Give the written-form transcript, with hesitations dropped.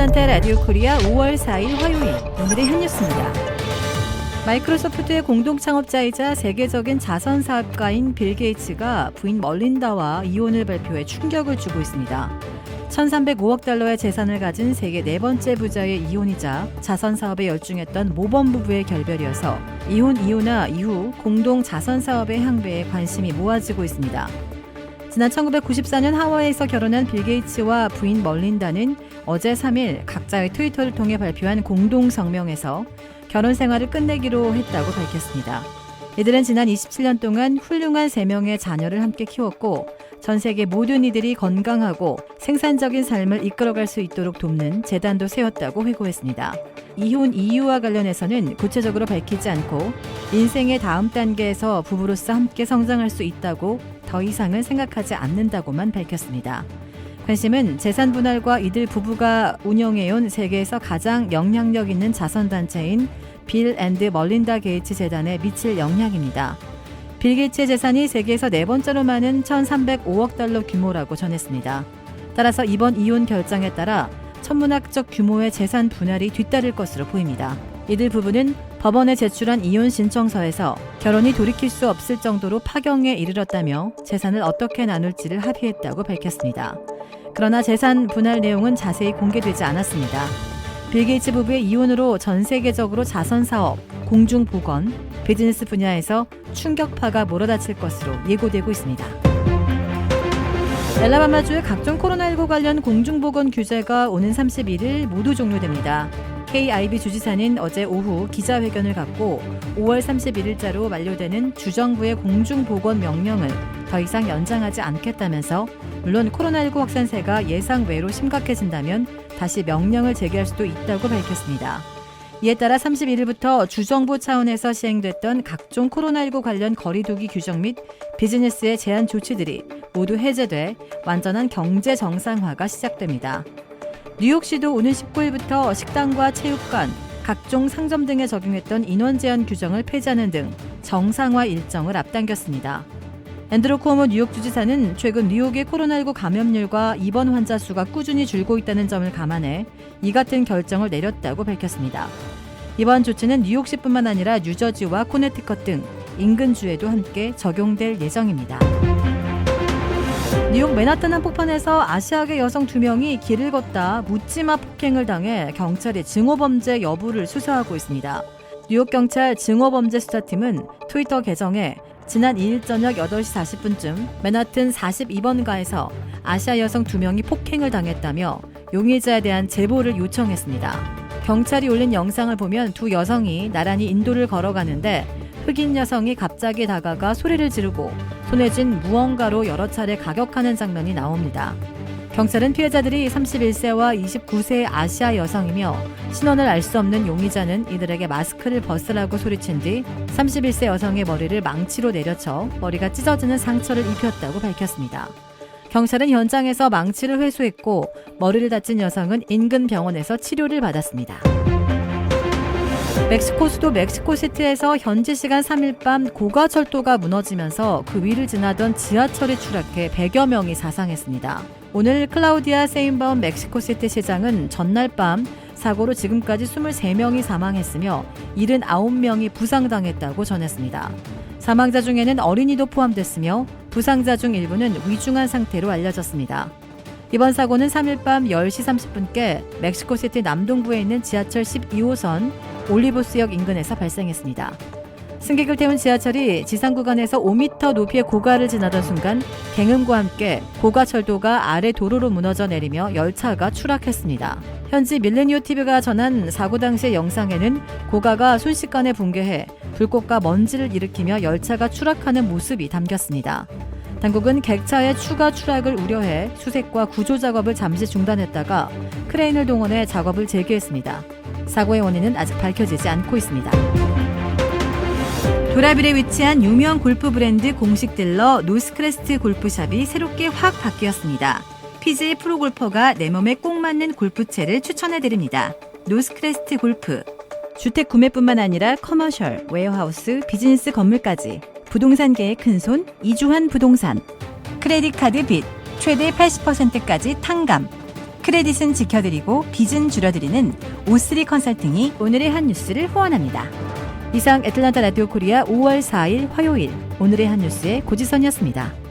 아틀란타 라디오 코리아 5월 4일 화요일 오늘의 한 뉴스입니다. 마이크로소프트의 공동 창업자이자 세계적인 자선 사업가인 빌 게이츠가 부인 멀린다와 이혼을 발표해 충격을 주고 있습니다. 1,305억 달러의 재산을 가진 세계 네 번째 부자의 이혼이자 자선 사업에 열중했던 모범 부부의 결별이어서 이혼 이후나 이후 공동 자선 사업의 향배에 관심이 모아지고 있습니다. 지난 1994년 하와이에서 결혼한 빌 게이츠와 부인 멀린다는 어제 3일 각자의 트위터를 통해 발표한 공동 성명에서 결혼 생활을 끝내기로 했다고 밝혔습니다. 이들은 지난 27년 동안 훌륭한 3명의 자녀를 함께 키웠고 전 세계 모든 이들이 건강하고 생산적인 삶을 이끌어갈 수 있도록 돕는 재단도 세웠다고 회고했습니다. 이혼 이유와 관련해서는 구체적으로 밝히지 않고 인생의 다음 단계에서 부부로서 함께 성장할 수 있다고 더 이상은 생각하지 않는다고만 밝혔습니다. 관심은 재산 분할과 이들 부부가 운영해온 세계에서 가장 영향력 있는 자선단체인 빌 앤드 멀린다 게이츠 재단에 미칠 영향입니다. 빌 게이츠의 재산이 세계에서 네 번째로 많은 1,305억 달러 규모라고 전했습니다. 따라서 이번 이혼 결정에 따라 천문학적 규모의 재산 분할이 뒤따를 것으로 보입니다. 이들 부부는 법원에 제출한 이혼 신청서에서 결혼이 돌이킬 수 없을 정도로 파경에 이르렀다며 재산을 어떻게 나눌지를 합의했다고 밝혔습니다. 그러나 재산 분할 내용은 자세히 공개되지 않았습니다. 빌 게이츠 부부의 이혼으로 전 세계적으로 자선 사업, 공중 보건, 비즈니스 분야에서 충격파가 몰아닥칠 것으로 예고되고 있습니다. 엘라바마주의 각종 코로나19 관련 공중보건 규제가 오는 31일 모두 종료됩니다. 케이 아이비 주지사는 어제 오후 기자회견을 갖고 5월 31일자로 만료되는 주정부의 공중보건 명령을 더 이상 연장하지 않겠다면서 물론 코로나19 확산세가 예상 외로 심각해진다면 다시 명령을 제기할 수도 있다고 밝혔습니다. 이에 따라 31일부터 주정부 차원에서 시행됐던 각종 코로나19 관련 거리두기 규정 및 비즈니스의 제한 조치들이 모두 해제돼 완전한 경제 정상화가 시작됩니다. 뉴욕시도 오는 19일부터 식당과 체육관, 각종 상점 등에 적용했던 인원 제한 규정을 폐지하는 등 정상화 일정을 앞당겼습니다. 앤드루 쿠오모 뉴욕 주지사는 최근 뉴욕의 코로나19 감염률과 입원 환자 수가 꾸준히 줄고 있다는 점을 감안해 이 같은 결정을 내렸다고 밝혔습니다. 이번 조치는 뉴욕시뿐만 아니라 뉴저지와 코네티컷 등 인근 주에도 함께 적용될 예정입니다. 뉴욕 맨하탄 한복판에서 아시아계 여성 2명이 길을 걷다 묻지마 폭행을 당해 경찰이 증오범죄 여부를 수사하고 있습니다. 뉴욕 경찰 증오범죄 수사팀은 트위터 계정에 지난 2일 저녁 8시 40분쯤 맨하튼 42번가에서 아시아 여성 2명이 폭행을 당했다며 용의자에 대한 제보를 요청했습니다. 경찰이 올린 영상을 보면 두 여성이 나란히 인도를 걸어가는데 흑인 여성이 갑자기 다가가 소리를 지르고 손에 쥔 무언가로 여러 차례 가격하는 장면이 나옵니다. 경찰은 피해자들이 31세와 29세의 아시아 여성이며 신원을 알 수 없는 용의자는 이들에게 마스크를 벗으라고 소리친 뒤 31세 여성의 머리를 망치로 내려쳐 머리가 찢어지는 상처를 입혔다고 밝혔습니다. 경찰은 현장에서 망치를 회수했고 머리를 다친 여성은 인근 병원에서 치료를 받았습니다. 멕시코 수도 멕시코시티에서 현지 시간 3일 밤 고가철도가 무너지면서 그 위를 지나던 지하철이 추락해 100여 명이 사상했습니다. 오늘 클라우디아 세인바움 멕시코시티 시장은 전날 밤 사고로 지금까지 23명이 사망했으며 79명이 부상당했다고 전했습니다. 사망자 중에는 어린이도 포함됐으며 부상자 중 일부는 위중한 상태로 알려졌습니다. 이번 사고는 3일 밤 10시 30분께 멕시코시티 남동부에 있는 지하철 12호선 올리보스역 인근에서 발생했습니다. 승객을 태운 지하철이 지상 구간에서 5m 높이의 고가를 지나던 순간 갱음과 함께 고가철도가 아래 도로로 무너져 내리며 열차가 추락했습니다. 현지 밀레니오 TV가 전한 사고 당시의 영상에는 고가가 순식간에 붕괴해 불꽃과 먼지를 일으키며 열차가 추락하는 모습이 담겼습니다. 당국은 객차의 추가 추락을 우려해 수색과 구조 작업을 잠시 중단했다가 크레인을 동원해 작업을 재개했습니다. 사고의 원인은 아직 밝혀지지 않고 있습니다. 도라빌에 위치한 유명 골프 브랜드 공식 딜러 노스크레스트 골프샵이 새롭게 확 바뀌었습니다. PGA 프로골퍼가 내 몸에 꼭 맞는 골프채를 추천해드립니다. 노스크레스트 골프. 주택 구매뿐만 아니라 커머셜, 웨어하우스, 비즈니스 건물까지 부동산계의 큰손 이주환 부동산. 크레딧 카드 빚 최대 80%까지 탕감. 크레딧은 지켜드리고 빚은 줄여드리는 O3 컨설팅이 오늘의 한 뉴스를 후원합니다. 이상 애틀란타 라디오 코리아 5월 4일 화요일 오늘의 한 뉴스의 고지선이었습니다.